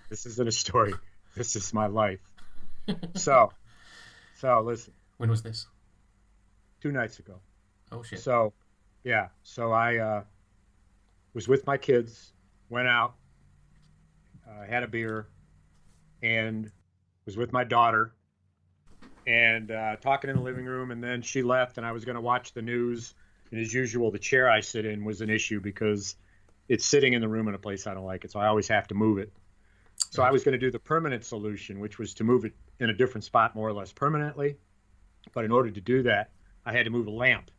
This isn't a story. This is my life. So, so listen, When was this? 2 nights ago. Oh shit. So, yeah. So I was with my kids, went out, had a beer, and was with my daughter and talking in the living room. And then she left, and I was going to watch the news. And as usual, the chair I sit in was an issue because it's sitting in the room in a place I don't like it. So I always have to move it. So I Right. was going to do the permanent solution, which was to move it in a different spot more or less permanently. But in order to do that, I had to move a lamp.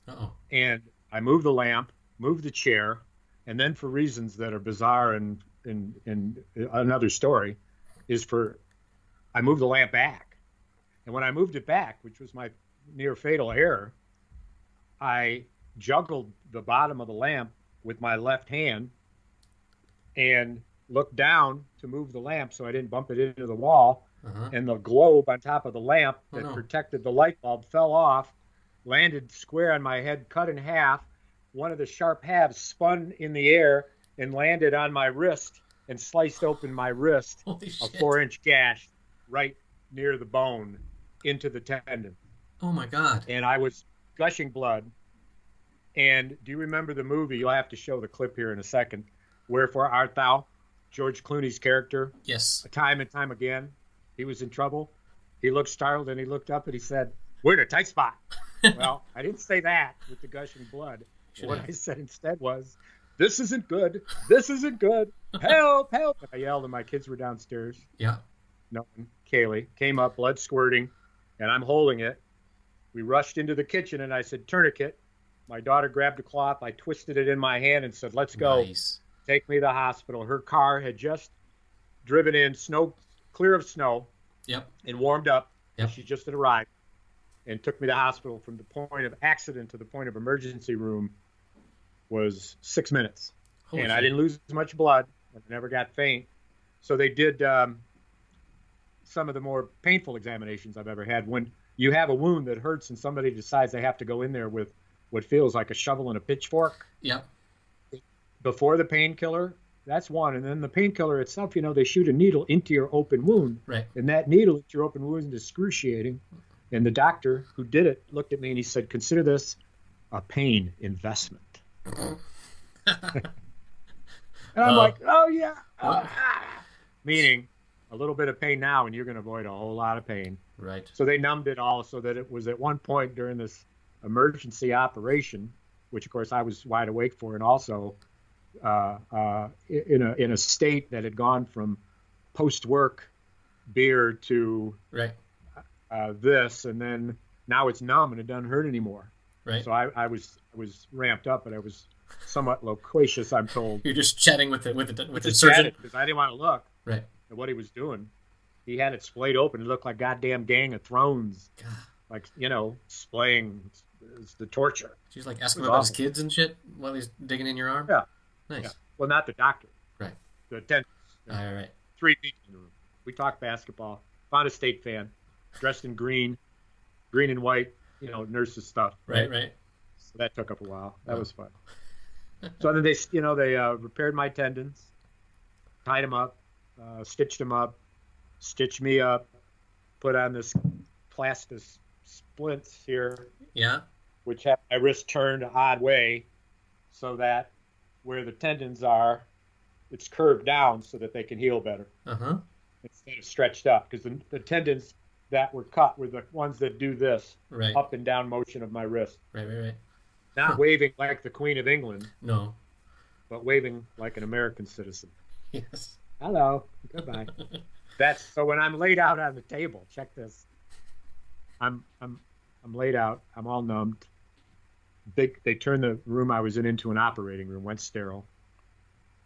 Uh oh. And I moved the lamp, moved the chair, and then for reasons that are bizarre and another story, is for I moved the lamp back. And when I moved it back, which was my near fatal error, I juggled the bottom of the lamp with my left hand and looked down to move the lamp so I didn't bump it into the wall. Uh huh. And the globe on top of the lamp Oh that no. protected the light bulb fell off, landed square on my head, cut in half. One of the sharp halves spun in the air and landed on my wrist and sliced open my wrist, Holy a shit. 4 inch gash right near the bone into the tendon. Oh my god. And I was gushing blood. And do you remember the movie? You'll have to show the clip here in a second. Wherefore art thou? George Clooney's character, Yes. time and time again, he was in trouble. He looked startled and he looked up and he said, "We're in a tight spot." Well, I didn't say that with the gushing blood. Should What have. I said instead was, "This isn't good. This isn't good. Help, help." And I yelled and my kids were downstairs. Yeah. No, Kaylee came up, blood squirting, and I'm holding it. We rushed into the kitchen and I said, "Tourniquet." My daughter grabbed a cloth. I twisted it in my hand and said, "Let's go. Nice. Take me to the hospital." Her car had just driven in, snow clear of snow, Yep. and warmed up. Yep. She just had arrived and took me to the hospital. From the point of accident to the point of emergency room was 6 minutes. Holy And shit. I didn't lose much blood. I never got faint. So they did some of the more painful examinations I've ever had. When you have a wound that hurts and somebody decides they have to go in there with what feels like a shovel and a pitchfork Yep. before the painkiller, that's one. And then the painkiller itself, they shoot a needle into your open wound. Right. And that needle into your open wound is excruciating. And the doctor who did it looked at me and he said, "Consider this a pain investment." And I'm like, "Oh, yeah." What? Meaning a little bit of pain now and you're going to avoid a whole lot of pain. Right. So they numbed it all so that it was at one point during this emergency operation, which of course I was wide awake for, and also in a state that had gone from post work beer to Right. this, and then now it's numb and it doesn't hurt anymore. Right. So I was ramped up, but I was somewhat loquacious, I'm told. You're just chatting with the Just surgeon. because I didn't want to look Right. at what he was doing. He had it splayed open. It looked like goddamn Gang of Thrones, God. like splaying is the torture. She's like asking It was him about his awful. kids and shit while he's digging in your arm. Yeah, Nice. yeah. Well, not the doctor, Right. the attendant. All right. Three people in the room. We talked basketball. Found a state fan, dressed in green and white, nurses stuff. Right. Right. So that took up a while. That Oh. was fun. So then they repaired my tendons, tied them up, stitched them up, stitched me up, put on this plastic splints here, Yeah. which have my wrist turned an odd way so that where the tendons are, it's curved down so that they can heal better Uh huh. instead of stretched up. Because the tendons that were cut were the ones that do this Right. up and down motion of my wrist. Right. Right. Right. Not Huh. waving like the Queen of England, No. but waving like an American citizen. Yes. Hello, goodbye. That's so when I'm laid out on the table, check this. I'm laid out. I'm all numbed. They turned the room I was in into an operating room, went sterile.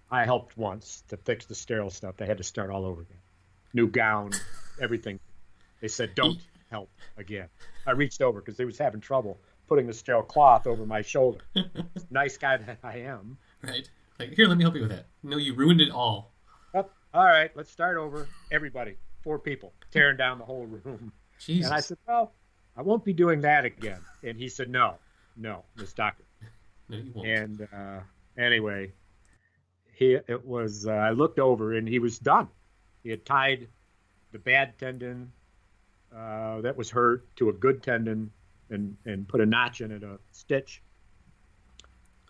I helped once to fix the sterile stuff. They had to start all over again. New gown, everything. They said, "Don't help again." I reached over because they was having trouble putting the sterile cloth over my shoulder. Nice guy that I am. Right. Like, here, let me help you with that. No, you ruined it all. Oh, all right, let's start over. Everybody, 4 people, tearing down the whole room. Jesus. And I said, "Well, I won't be doing that again." And he said, "No, Miss Doctor." No, you won't. And anyway, I looked over and he was done. He had tied the bad tendon that was hurt to a good tendon and put a notch in it, a stitch,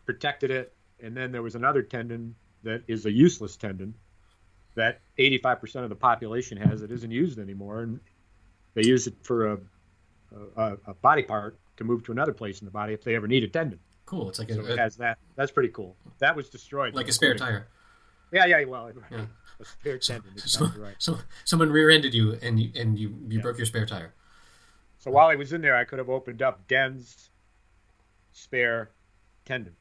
protected it. And then there was another tendon that is a useless tendon that 85% of the population has. It isn't used anymore. And they use it for a body part to move to another place in the body if they ever need a tendon. Cool. It's like it has that. That's pretty cool. That was destroyed. Like a spare tire. Yeah. Well, Yeah. a spare tendon. Exactly right. So someone rear-ended you and you broke your spare tire. So while I was in there, I could have opened up Den's spare tendon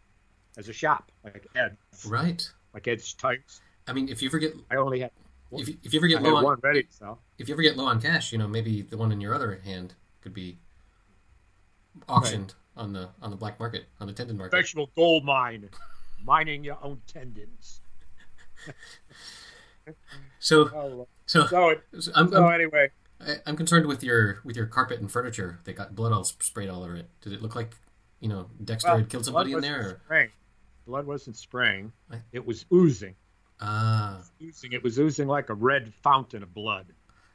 as a shop, like Ed's. Right. Like Ed's Tires. I mean, if you ever get I only had if you ever get I low had on one ready to sell. if you ever get low on cash, maybe the one in your other hand could be auctioned on the black market, on the tendon market. Professional gold mine, mining your own tendons. So Anyway, I'm concerned with your carpet and furniture that got blood all sprayed all over it. Did it look like Dexter had killed somebody in there? Blood wasn't spraying. It was oozing. It was oozing like a red fountain of blood,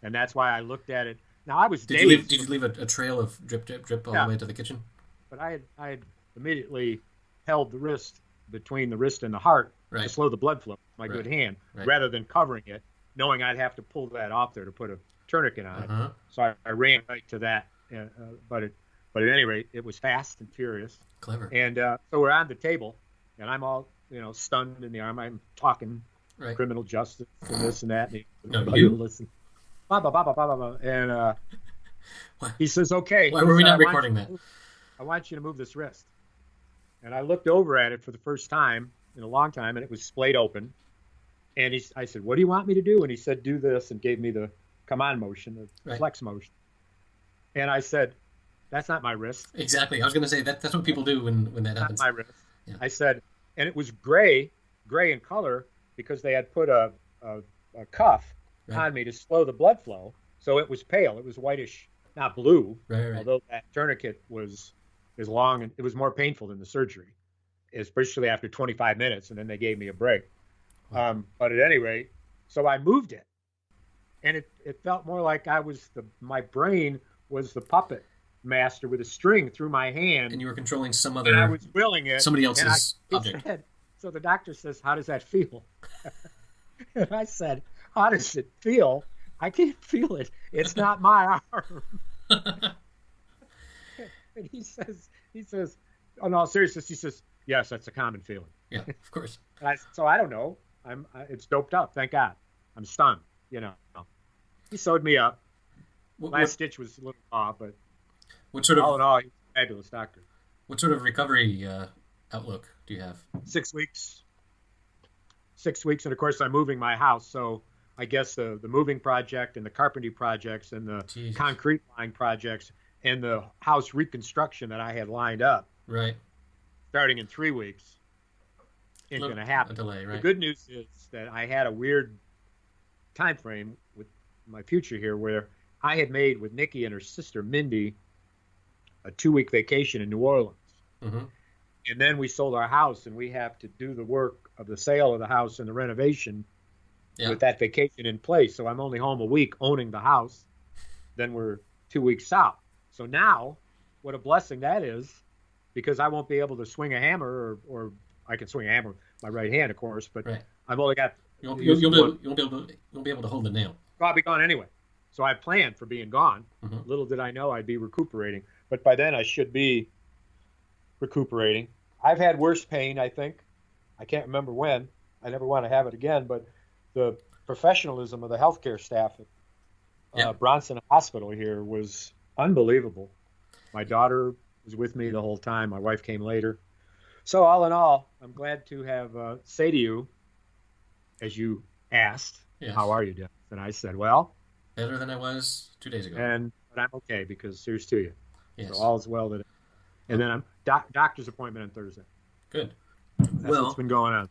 and that's why I looked at it. Now I was dazed. Did you leave a trail of drip all the way to the kitchen? But I had immediately held the wrist between the wrist and the heart to slow the blood flow. My good hand, rather than covering it, knowing I'd have to pull that off there to put a tourniquet on it. So I ran right to that. But at any rate, it was fast and furious. Clever. And so we're on the table, and I'm all stunned in the arm. I'm talking criminal justice and this and that. And you listen. Blah, blah, blah, blah, blah, blah. And he says, "Okay." Why were we not recording that? I want you to move this wrist. And I looked over at it for the first time in a long time, and it was splayed open. And I said, "What do you want me to do?" And he said, "Do this," and gave me the come on motion, the flex motion. And I said, "That's not my wrist." Exactly. I was going to say that's what people do when that happens. Not my wrist. Yeah. I said, and it was gray in color because they had put a cuff on me to slow the blood flow. So it was pale. It was whitish, not blue. Right. Although that tourniquet was as long, and it was more painful than the surgery, especially after 25 minutes, and then they gave me a break. But at any rate, so I moved it, and it felt more like my brain was the puppet master with a string through my hand, and you were controlling some other. And I was willing it. Somebody else's object. So the doctor says, "How does that feel?" And I said, "How does it feel? I can't feel it. It's not my arm." And he says, "Oh no, seriously," he says, "Yes, that's a common feeling." Yeah, of course. So I don't know. It's doped up. Thank God. I'm stunned. He sewed me up. Last stitch was a little off, but all in all, he's a fabulous doctor. What sort of recovery outlook do you have? 6 weeks. 6 weeks, and of course I'm moving my house, so I guess the moving project and the carpentry projects and the concrete line projects and the house reconstruction that I had lined up. Right. Starting in 3 weeks. Ain't going to happen. A delay, right? The good news is that I had a weird time frame with my future here where I had made with Nikki and her sister Mindy a 2-week vacation in New Orleans. Mm-hmm. And then we sold our house, and we have to do the work of the sale of the house and the renovation with that vacation in place. So I'm only home a week owning the house. Then we're 2 weeks out. So now, what a blessing that is, because I won't be able to swing a hammer, or I can swing a hammer with my right hand, of course, but I've only got... You won't be able to hold the nail. I'll be gone anyway. So I planned for being gone. Mm-hmm. Little did I know I'd be recuperating. But by then I should be recuperating. I've had worse pain, I think. I can't remember when. I never want to have it again. But the professionalism of the healthcare staff at Bronson Hospital here was unbelievable. My daughter was with me the whole time. My wife came later. So all in all, I'm glad to have say to you, as you asked, how are you, Dennis? And I said, well, better than I was 2 days ago. But I'm okay because here's to you. Yes. So all is well today. And then I'm doctor's appointment on Thursday. Good. That's what's been going on.